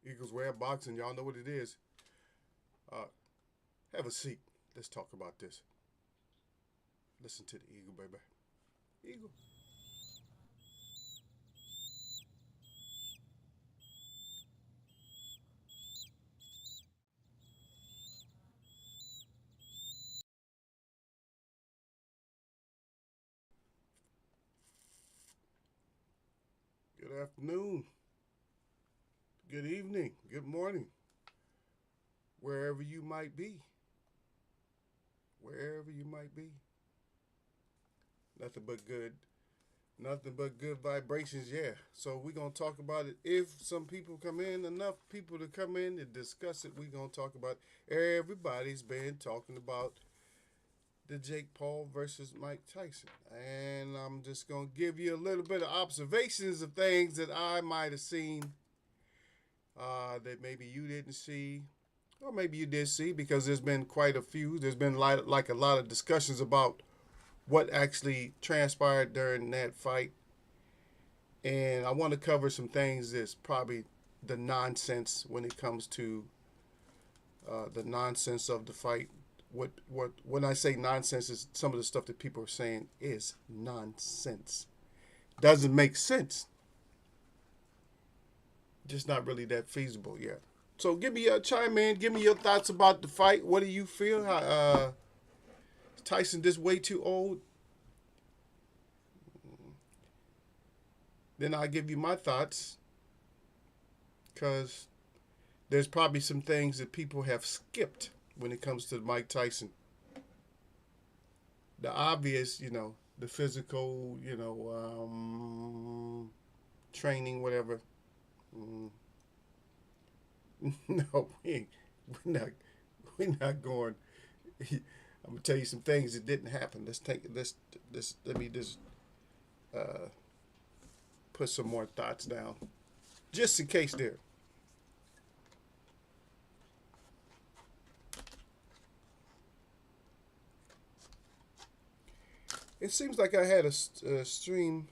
Eagles Way of Boxing. Y'all know what it is. Uh, have a seat. Let's talk about this. Listen to the Eagle, baby. Eagle. Good afternoon. Good evening. Good morning. Wherever you might be. Wherever you might be. Nothing but good. Nothing but good vibrations, yeah. So we're going to talk about it. If some people come in, enough people to come in and discuss it, we're going to talk about it. Everybody's been talking about the Jake Paul versus Mike Tyson. And I'm just going to give you a little bit of observations of things that I might have seen that maybe you didn't see. Or maybe you did see because there's been quite a few. There's been like a lot of discussions about what actually transpired during that fight. And I want to cover some things that's probably the nonsense when it comes to the nonsense of the fight. What when I say nonsense is some of the stuff that people are saying is nonsense. Doesn't make sense. Just not really that feasible yet. So give me a chime in. Give me your thoughts about the fight. What do you feel? Is Tyson this way too old? Then I'll give you my thoughts because there's probably some things that people have skipped when it comes to Mike Tyson. The obvious, the physical, training, whatever. Mm, no, we're not, we're not going. I'm gonna tell you some things that didn't happen. Let me just uh, put some more thoughts down, just in case there. It seems like I had a stream,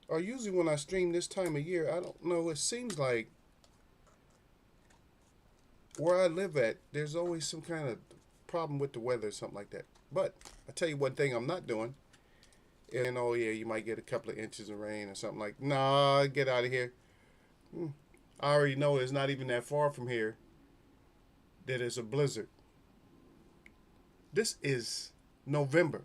or usually when I stream this time of year, I don't know. It seems like where I live at, there's always some kind of problem with the weather or something like that. But I tell you one thing I'm not doing. And oh yeah, you might get a couple of inches of rain or something like. Nah, get out of here. Hmm. I already know it's not even that far from here that it's a blizzard. This is November.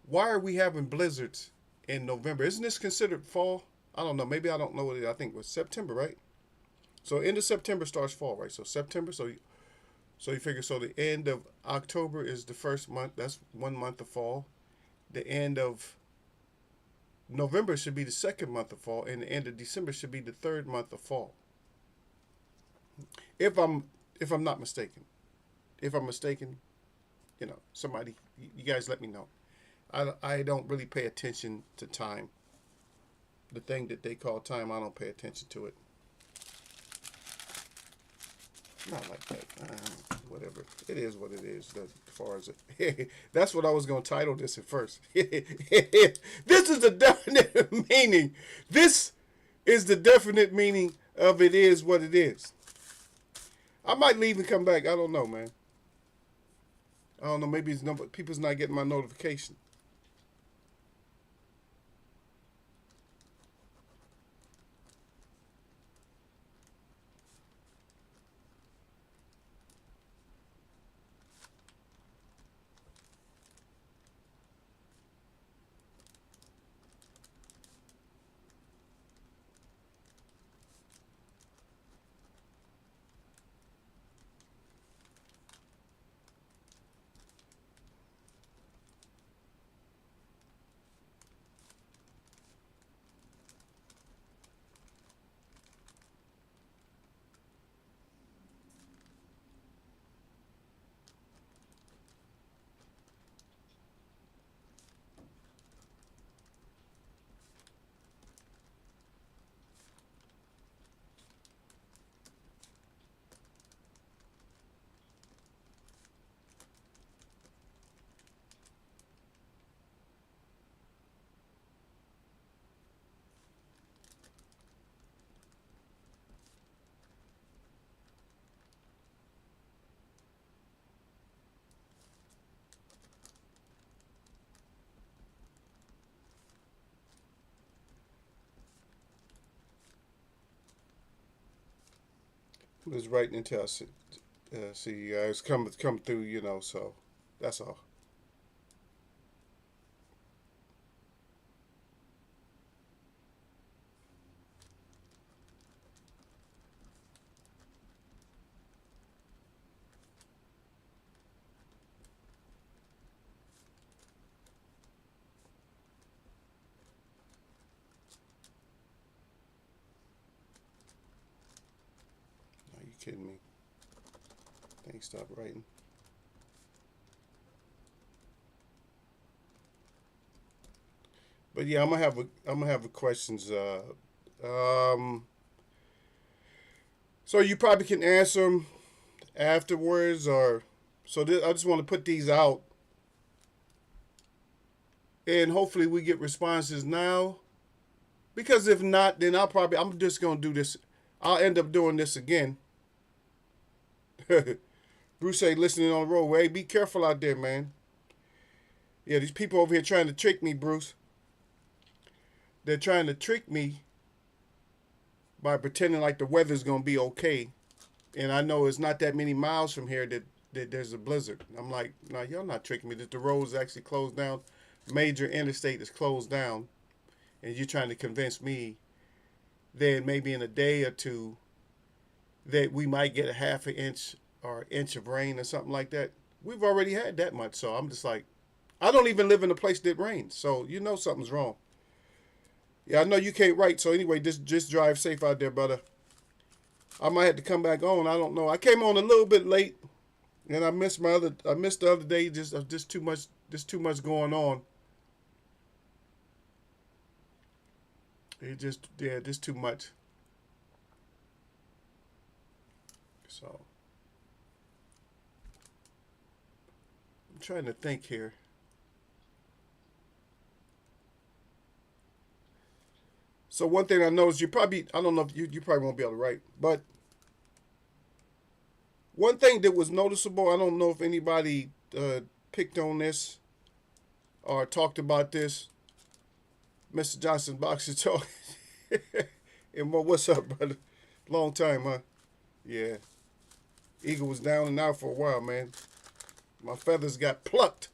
Why are we having blizzards in November? Isn't this considered fall? I don't know. Maybe I don't know what it is. I think it was September, right? So end of September starts fall, right? So September. So you figure so the end of October is the first month. That's 1 month of fall. The end of November should be the second month of fall, and the end of December should be the third month of fall. If I'm not mistaken. If I'm mistaken, somebody, you guys let me know. I don't really pay attention to time. The thing that they call time, I don't pay attention to it. Not like that. Whatever. It is what it is. As far as it, that's what I was going to title this at first. This is the definite meaning. This is the definite meaning of it is what it is. I might leave and come back. I don't know, man. I don't know. Maybe it's people's not getting my notification. was right until I see you guys come through, so that's all. Are you kidding me? Thanks, stop writing. But yeah, I'm gonna have a questions. Um, so you probably can answer them afterwards, or so. I just want to put these out, and hopefully we get responses now. Because if not, then I'm just gonna do this. I'll end up doing this again. Bruce say listening on the road. Hey, be careful out there, man. Yeah, these people over here trying to trick me, Bruce. They're trying to trick me by pretending like the weather's gonna be okay, and I know it's not that many miles from here that there's a blizzard. I'm like, no, y'all not tricking me. That the roads actually closed down, major interstate is closed down, and you're trying to convince me that maybe in a day or two that we might get a half an inch or inch of rain or something like that. We've already had that much, so I'm just like, I don't even live in a place that rains, so you know something's wrong. Yeah, I know you can't write, so anyway, just drive safe out there, brother. I might have to come back on. I don't know. I came on a little bit late, and I missed the other day. Just too much going on. It just yeah, just too much. So I'm trying to think here. So one thing I noticed, I don't know if you probably won't be able to write, but one thing that was noticeable, I don't know if anybody picked on this or talked about this. Mr. Johnson Boxer talk. And what's up, brother? Long time, huh? Yeah. Eagle was down and out for a while, man. My feathers got plucked,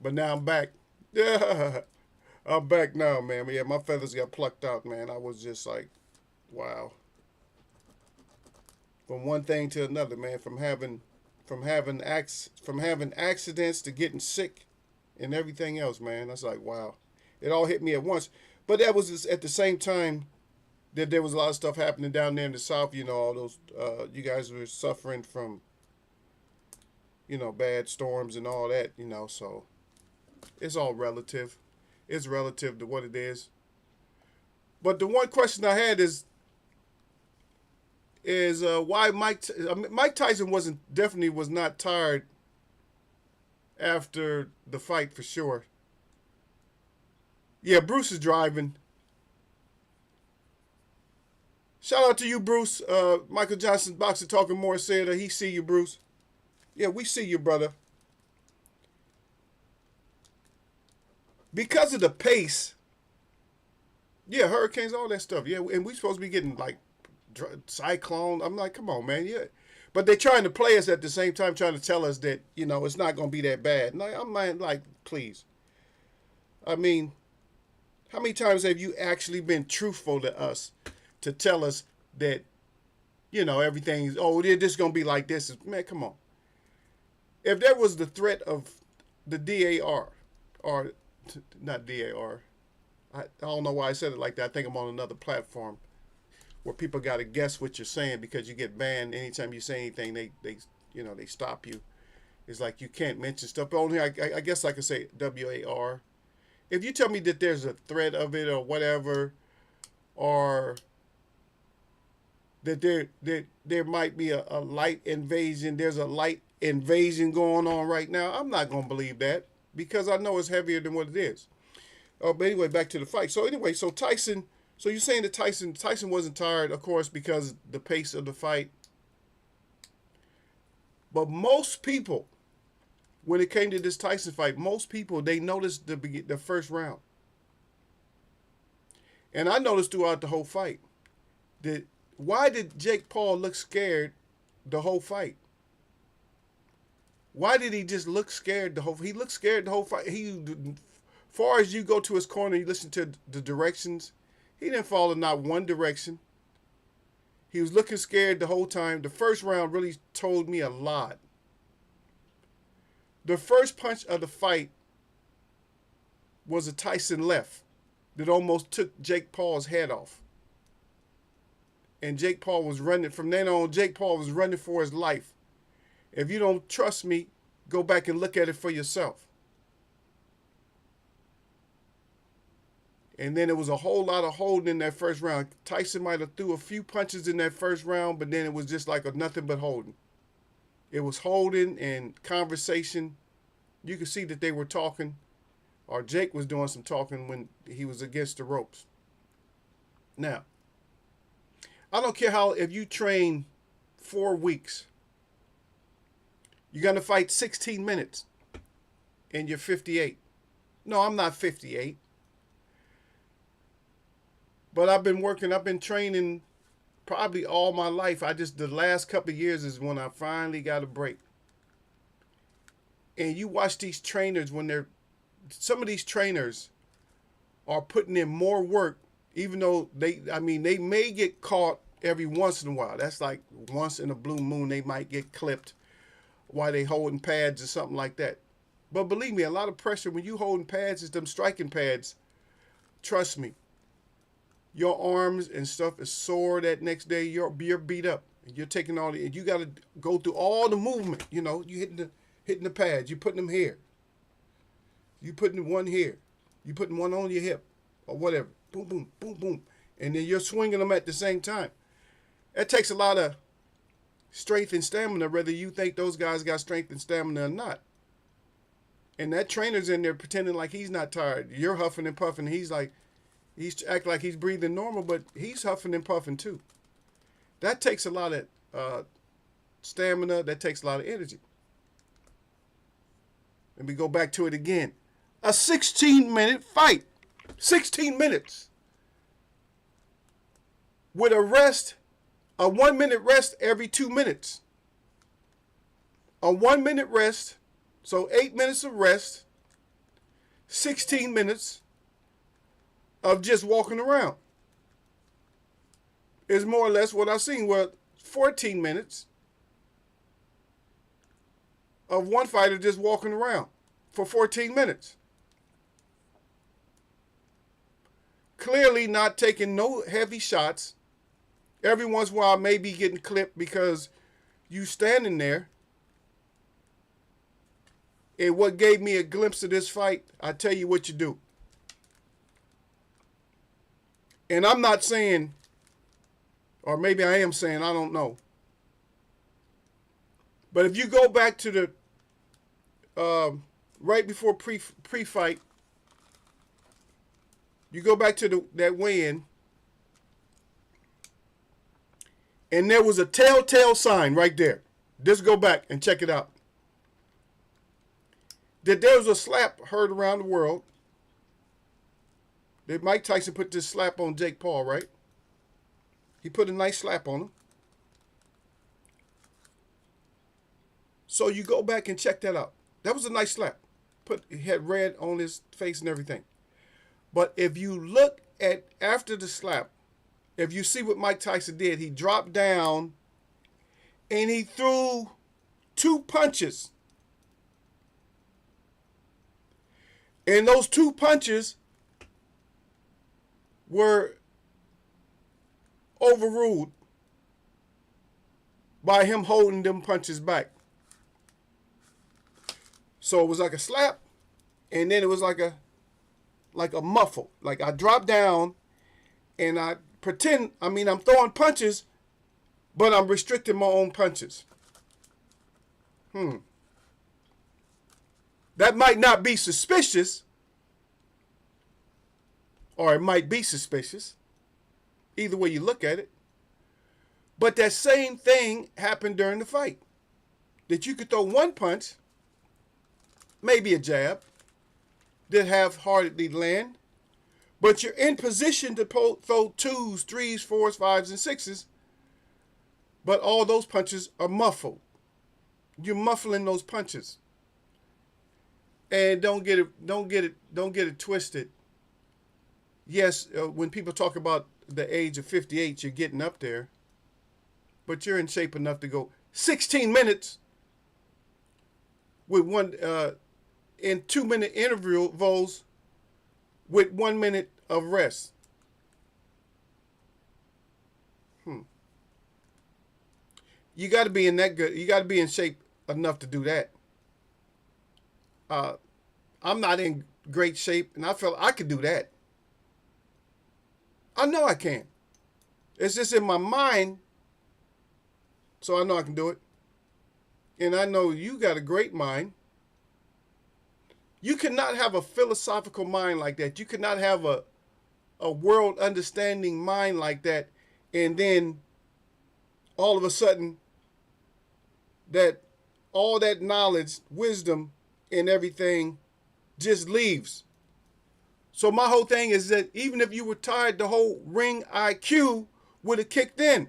but now I'm back. Yeah, I'm back now, man. But yeah, my feathers got plucked out, man. I was just like, wow. From one thing to another, man. From having accidents to getting sick and everything else, man. That's like, wow. It all hit me at once. But that was just at the same time that there was a lot of stuff happening down there in the South. All those you guys were suffering from bad storms and all that. So it's all relative. It's relative to what it is. But the one question I had is why Mike Tyson was not tired after the fight for sure. Yeah, Bruce is driving. Shout out to you, Bruce. Michael Johnson Boxer Talking More said he see you, Bruce. Yeah, we see you, brother. Because of the pace, yeah, hurricanes, all that stuff. Yeah, and we supposed to be getting like cyclone. I'm like, come on, man. Yeah, but they're trying to play us at the same time, trying to tell us that it's not going to be that bad. And I'm like, please. I mean, how many times have you actually been truthful to us to tell us that everything's they're just going to be like this? Man, come on. If there was the threat of the DAR or not DAR, I don't know why I said it like that. I think I'm on another platform where people got to guess what you're saying because you get banned anytime you say anything. They stop you. It's like you can't mention stuff. But only I guess I could say WAR. If you tell me that there's a threat of it or whatever, or that there might be a light invasion. There's a light invasion going on right now. I'm not gonna believe that because I know it's heavier than what it is. But anyway, back to the fight. So anyway, so Tyson. So you're saying that Tyson wasn't tired, of course, because the pace of the fight. But most people, when it came to this Tyson fight, most people they noticed the first round, and I noticed throughout the whole fight that why did Jake Paul look scared the whole fight? Why did he just look scared the whole? He looked scared the whole fight. Far as you go to his corner, you listen to the directions. He didn't follow not one direction. He was looking scared the whole time. The first round really told me a lot. The first punch of the fight was a Tyson left that almost took Jake Paul's head off. And Jake Paul was running. From then on, Jake Paul was running for his life. If you don't trust me, go back and look at it for yourself. And then there was a whole lot of holding in that first round. Tyson might have threw a few punches in that first round, but then it was just like a nothing but holding. It was holding and conversation. You could see that they were talking, or Jake was doing some talking when he was against the ropes. Now, I don't care if you train 4 weeks, you're going to fight 16 minutes and you're 58. No, I'm not 58. But I've been training probably all my life. The last couple of years is when I finally got a break. And you watch these trainers some of these trainers are putting in more work, even though they may get caught every once in a while. That's like once in a blue moon, they might get clipped while they holding pads or something like that. But believe me, a lot of pressure when you holding pads is them striking pads. Trust me. Your arms and stuff is sore that next day. You're beat up. You're taking you got to go through all the movement. You know, you hitting the pads. You putting them here. You putting one here. You putting one on your hip or whatever. Boom, boom, boom, boom. And then you're swinging them at the same time. That takes a lot of strength and stamina, whether you think those guys got strength and stamina or not. And that trainer's in there pretending like he's not tired. You're huffing and puffing. He's acting like he's breathing normal, but he's huffing and puffing too. That takes a lot of stamina. That takes a lot of energy. And we go back to it again. A 16-minute fight. 16 minutes. With a 1-minute rest every 2 minutes. A 1-minute rest, so 8 minutes of rest, 16 minutes of just walking around. Is more or less what I've seen. Well, 14 minutes of one fighter just walking around for 14 minutes. Clearly not taking no heavy shots. Every once in a while maybe getting clipped because you standing there. And what gave me a glimpse of this fight, I tell you what you do. And I'm not saying, or maybe I am saying, I don't know. But if you go back to the, right before pre-fight, you go back to that weigh-in, and there was a telltale sign right there. Just go back and check it out. That there was a slap heard around the world. That Mike Tyson put this slap on Jake Paul, right? He put a nice slap on him. So you go back and check that out. That was a nice slap. He had red on his face and everything. But if you look at after the slap, if you see what Mike Tyson did, he dropped down and he threw 2 punches. And those 2 punches were overruled by him holding them punches back. So it was like a slap, and then it was like a muffle. Like I dropped down and I pretend, I'm throwing punches, but I'm restricting my own punches. That might not be suspicious, or it might be suspicious. Either way you look at it. But that same thing happened during the fight. That you could throw 1 punch, maybe a jab, that half-heartedly land, but you're in position to throw 2s, 3s, 4s, 5s, and 6s But all those punches are muffled. You're muffling those punches. And don't get it twisted. Yes, when people talk about the age of 58, you're getting up there, but you're in shape enough to go 16 minutes with one in 2 minute intervals with 1 minute of rest. You got to be in that good. You got to be in shape enough to do that. Uh, I'm not in great shape, and I felt I could do that. I know I can. It's just in my mind, so I know I can do it. And I know you got a great mind. You cannot have a philosophical mind like that. You cannot have a world understanding mind like that, and then all of a sudden that all that knowledge, wisdom, and everything just leaves. So my whole thing is that even if you were tired, the whole ring IQ would have kicked in.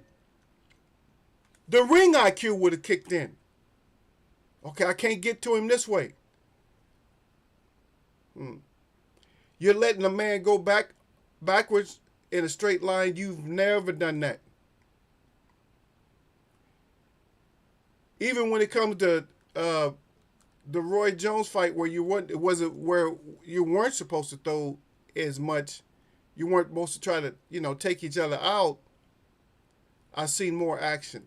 The ring IQ would have kicked in. Okay, I can't get to him this way. You're letting a man go backwards in a straight line. You've never done that. Even when it comes to the Roy Jones fight, where where you weren't supposed to throw as much, you weren't supposed to try to take each other out. I seen more action.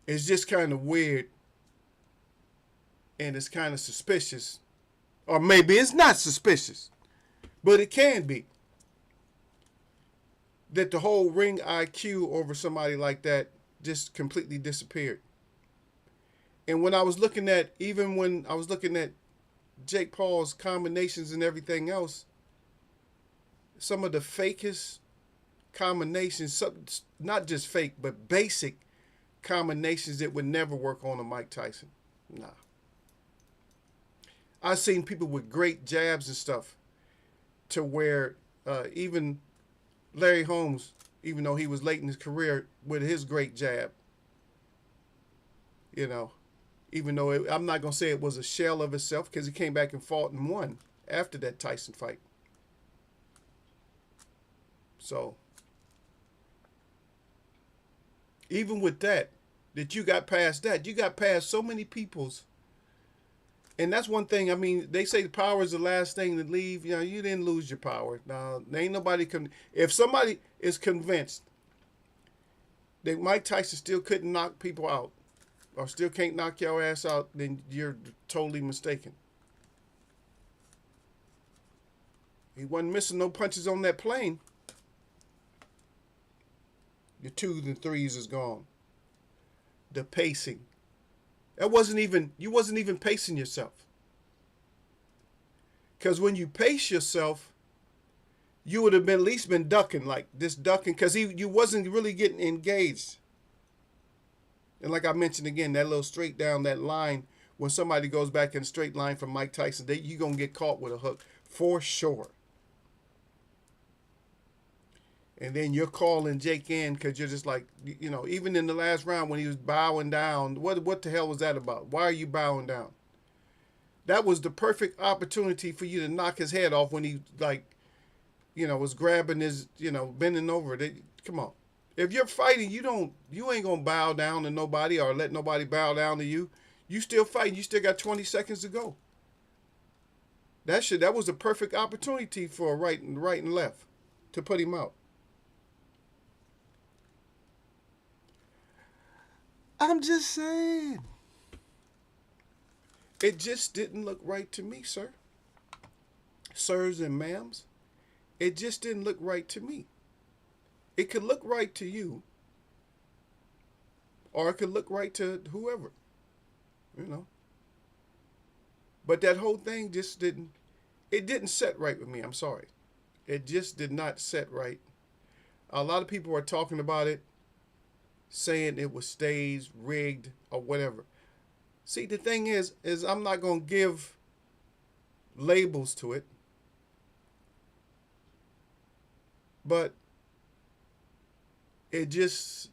It's just kind of weird, and it's kind of suspicious, or maybe it's not suspicious, but it can be that the whole ring IQ over somebody like that just completely disappeared. And when I was looking at Jake Paul's combinations and everything else, some of the fakest combinations, not just fake, but basic combinations that would never work on a Mike Tyson. Nah. I've seen people with great jabs and stuff to where even Larry Holmes, even though he was late in his career with his great jab, even though I'm not going to say it was a shell of itself, because he came back and fought and won after that Tyson fight. So even with that you got past that, you got past so many people's. And that's one thing. I mean, they say the power is the last thing to leave. You didn't lose your power. Now, ain't nobody if somebody is convinced that Mike Tyson still couldn't knock people out, or still can't knock your ass out, then you're totally mistaken. He wasn't missing no punches on that plane. Your 2s and 3s is gone. The pacing. You wasn't even pacing yourself. Because when you pace yourself, you would have been at least been ducking, because you wasn't really getting engaged. And like I mentioned again, that little straight down that line, when somebody goes back in a straight line from Mike Tyson, you're going to get caught with a hook for sure. And then you're calling Jake in because you're just like, even in the last round when he was bowing down, what the hell was that about? Why are you bowing down? That was the perfect opportunity for you to knock his head off when he, was grabbing his, bending over. Come on. If you're fighting, you ain't going to bow down to nobody or let nobody bow down to you. You still fighting. You still got 20 seconds to go. That was the perfect opportunity for right and left to put him out. I'm just saying. It just didn't look right to me, sir. Sirs and ma'ams. It just didn't look right to me. It could look right to you, or it could look right to whoever, But that whole thing just didn't set right with me. I'm sorry. It just did not set right. A lot of people are talking about it, saying it was staged, rigged, or whatever. See, the thing is I'm not going to give labels to it. but it just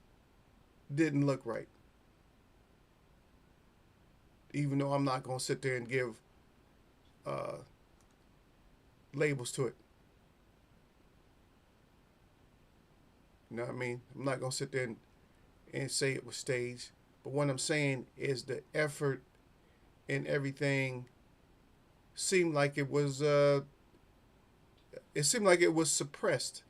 didn't look right. Even though I'm not gonna sit there and give uh, labels to it. You know what I mean? I'm not gonna sit there and say it was staged. But what I'm saying is the effort and everything seemed like it was. It seemed like it was suppressed.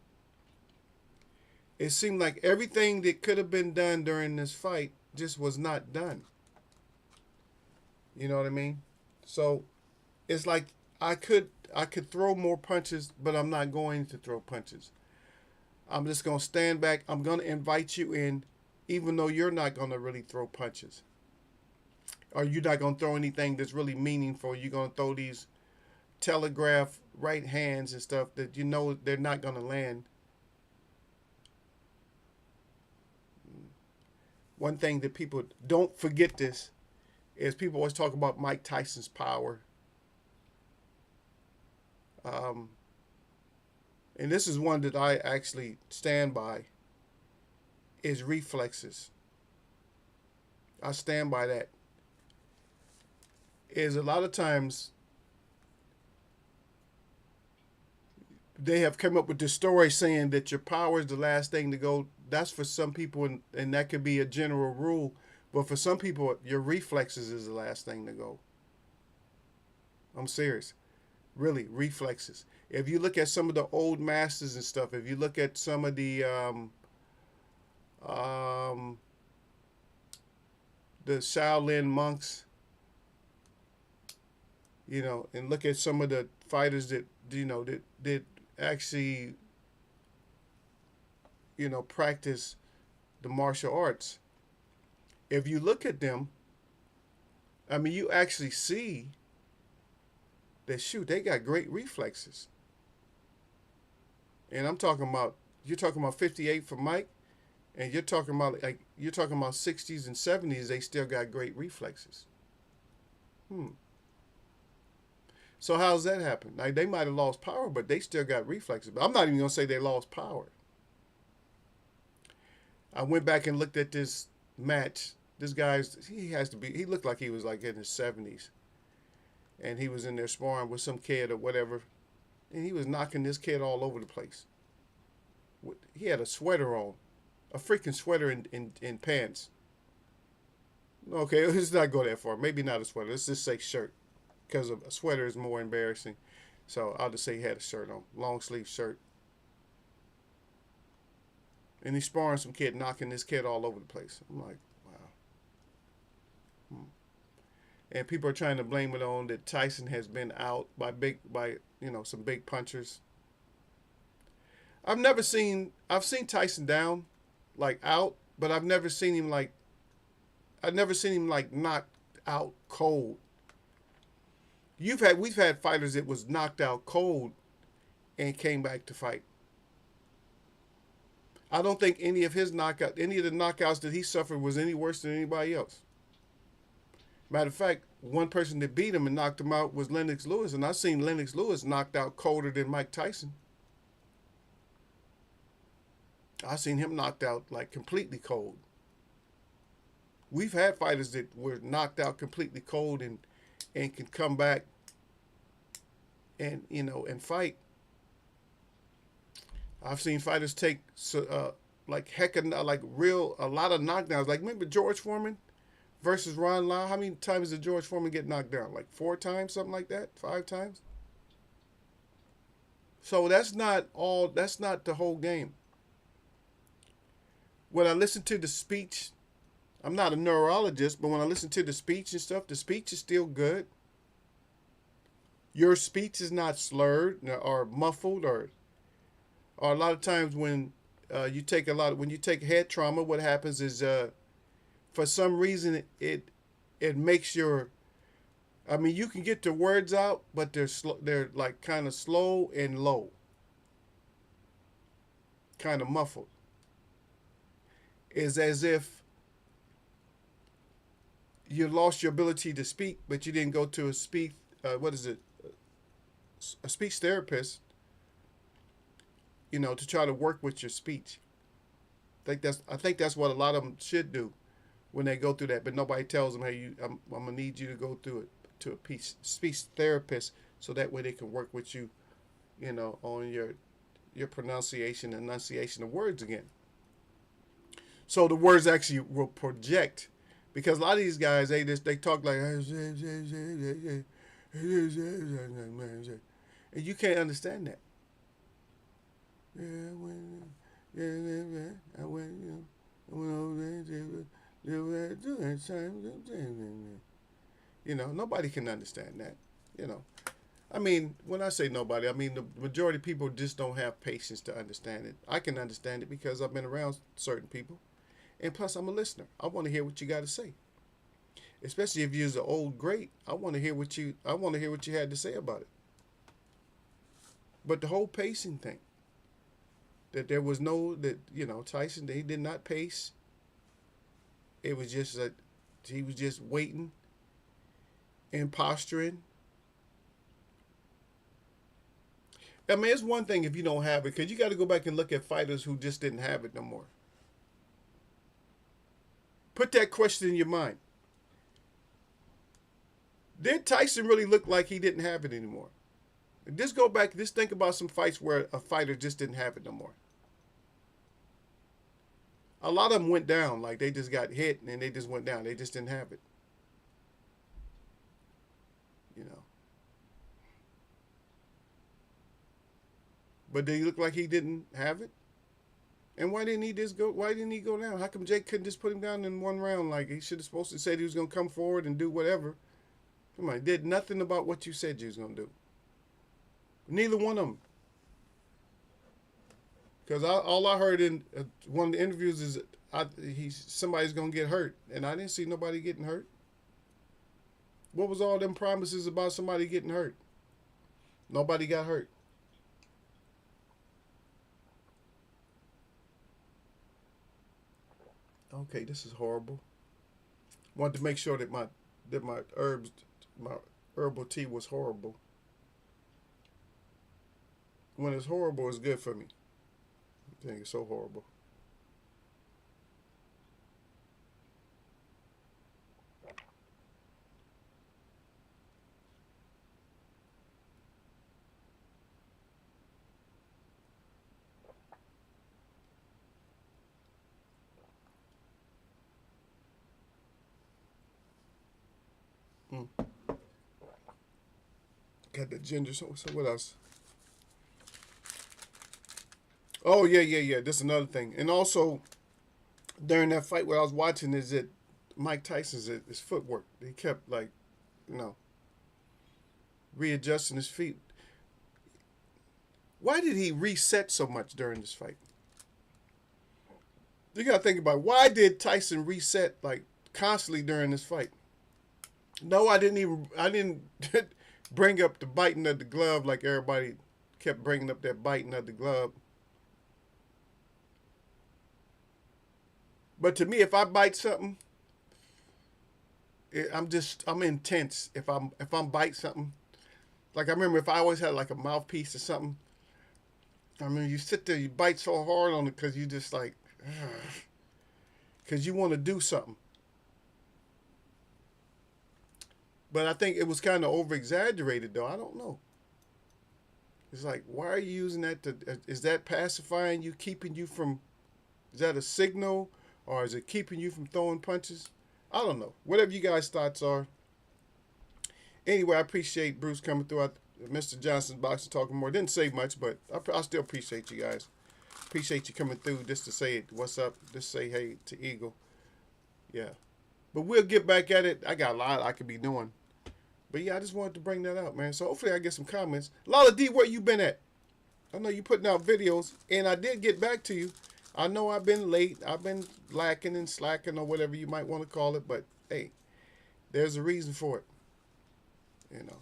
It seemed like everything that could have been done during this fight just was not done. You know what I mean? So it's like I could throw more punches, but I'm not going to throw punches. I'm just gonna stand back. I'm gonna invite you in, even though you're not gonna really throw punches, or you're not gonna throw anything that's really meaningful. You're gonna throw these telegraph right hands and stuff that you know they're not gonna land. One thing that people don't forget this is people always talk about Mike Tyson's power. Um, and this is one that I actually stand by, is reflexes. I stand by that. Is a lot of times they have come up with this story saying that your power is the last thing to go. That's for some people, and that could be a general rule. But for some people, your reflexes is the last thing to go. I'm serious. Really, reflexes. If you look at some of the old masters and stuff, if you look at some of um, the Shaolin monks, and look at some of the fighters that that actually practice the martial arts. If you look at them, I mean, you actually see that shoot, they got great reflexes. And you're talking about 58 for Mike, and you're talking about 60s and 70s. They still got great reflexes. Hmm. So how's that happen? Like they might have lost power, but they still got reflexes. But I'm not even gonna say they lost power. I went back and looked at this match. This guy's he has to be. He looked like he was like in his 70s, and he was in there sparring with some kid or whatever, and he was knocking this kid all over the place. He had a sweater on, a freaking sweater in pants. Okay, let's not go that far. Maybe not a sweater. Let's just say shirt, because a sweater is more embarrassing. So I'll just say he had a shirt on, long sleeve shirt. And he's sparring some kid, knocking this kid all over the place. I'm like, wow. Hmm. And people are trying to blame it on that Tyson has been out by some big punchers. I've seen Tyson down, like out, but I've never seen him like knocked out cold. We've had fighters that was knocked out cold and came back to fight. I don't think any of the knockouts that he suffered was any worse than anybody else. Matter of fact, one person that beat him and knocked him out was Lennox Lewis, and I've seen Lennox Lewis knocked out colder than Mike Tyson. I've seen him knocked out like completely cold. We've had fighters that were knocked out completely cold and can come back and fight. I've seen fighters take like a lot of knockdowns. Like remember George Foreman versus Ron Lau? How many times did George Foreman get knocked down? Like 4 times, something like that, 5 times. So that's not all. That's not the whole game. When I listen to the speech, I'm not a neurologist, but when I listen to the speech and stuff, the speech is still good. Your speech is not slurred or muffled or a lot of times when when you take head trauma, what happens is for some reason it makes your I mean you can get the words out, but they're like kind of slow and low, kind of muffled. Is as if you lost your ability to speak, but you didn't go to a what is it, a speech therapist, to try to work with your speech. I think that's what a lot of them should do when they go through that. But nobody tells them, hey, I'm gonna need you to go through it to a speech therapist, so that way they can work with you, on your pronunciation and enunciation of words again. So the words actually will project, because a lot of these guys they talk like, and you can't understand that. I went over nobody can understand that. I mean, when I say nobody, I mean the majority of people just don't have patience to understand it. I can understand it because I've been around certain people, and plus I'm a listener. I want to hear what you got to say, especially if you're an old great. I want to hear what you had to say about it. But the whole pacing thing, that there was no that Tyson, he did not pace. It was just that he was just waiting and posturing. I mean, it's one thing if you don't have it, because you got to go back and look at fighters who just didn't have it no more. Put that question in your mind. Did Tyson really look like he didn't have it anymore? Just go back, just think about some fights where a fighter just didn't have it no more. A lot of them went down, like they just got hit and they just went down. They just didn't have it. But did he look like he didn't have it? And why didn't he just go? Why didn't he go down? How come Jake couldn't just put him down in one round? Like he should have supposed to said he was gonna come forward and do whatever. Come on, he did nothing about what you said you was gonna do. Neither one of them. Because all I heard in one of the interviews is somebody's gonna get hurt, and I didn't see nobody getting hurt. What was all them promises about somebody getting hurt? Nobody got hurt. Okay, this is horrible. Wanted to make sure that my herbal tea was horrible. When it's horrible, it's good for me. I think it's so horrible. Mm. Got the ginger. So what else? Oh yeah. This is another thing. And also during that fight, what I was watching is that Mike Tyson's his footwork. He kept like, you know, readjusting his feet. Why did he reset so much during this fight? You gotta think about why did Tyson reset like constantly during this fight? No, I didn't bring up the biting of the glove like everybody kept bringing up that biting of the glove. But to me, if I bite something, I'm intense. If I'm bite something, like I remember if I always had like a mouthpiece or something. I mean, you sit there, you bite so hard on it because you just like, because you want to do something. But I think it was kind of over exaggerated though. I don't know. It's like, why are you using that? Is that pacifying you, keeping you from? Is that a signal, or is it keeping you from throwing punches? I don't know. Whatever you guys' thoughts are. Anyway, I appreciate Bruce coming through. Mr. Johnson's Boxing Talking More. Didn't say much, but I still appreciate you guys. Appreciate you coming through just to say what's up. Just say hey to Eagle. Yeah. But we'll get back at it. I got a lot I could be doing. But yeah, I just wanted to bring that out, man. So hopefully I get some comments. Lala D, where you been at? I know you putting out videos, and I did get back to you. I know I've been late. I've been lacking and slacking or whatever you might want to call it. But hey, there's a reason for it. You know.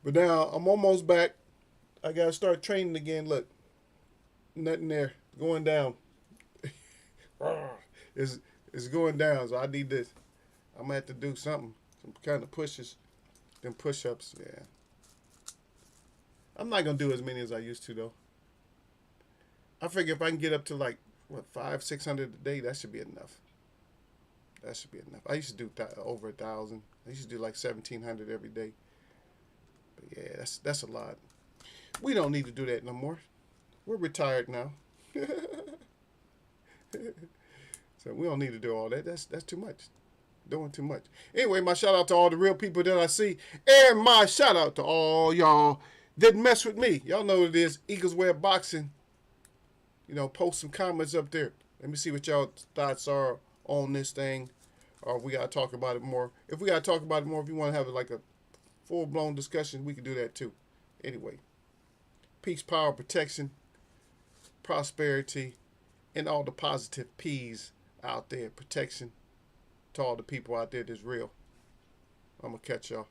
But now I'm almost back. I got to start training again. Look, nothing there. Going down. it's going down, so I need this. I'm going to have to do something. Some kind of pushes. Them push-ups, yeah. I'm not going to do as many as I used to, though. I figure if I can get up to like what 500-600 a day, that should be enough. That should be enough. I used to do over 1,000. I used to do like 1,700 every day. But yeah, that's a lot. We don't need to do that no more. We're retired now. So we don't need to do all that. That's too much. Doing too much. Anyway, my shout out to all the real people that I see. And my shout out to all y'all that mess with me. Y'all know what it is. Eagles Wear Boxing. You know, post some comments up there. Let me see what y'all thoughts are on this thing. Or if we got to talk about it more. If we got to talk about it more, if you want to have like a full-blown discussion, we can do that too. Anyway, peace, power, protection, prosperity, and all the positive P's out there. Protection to all the people out there that's real. I'm going to catch y'all.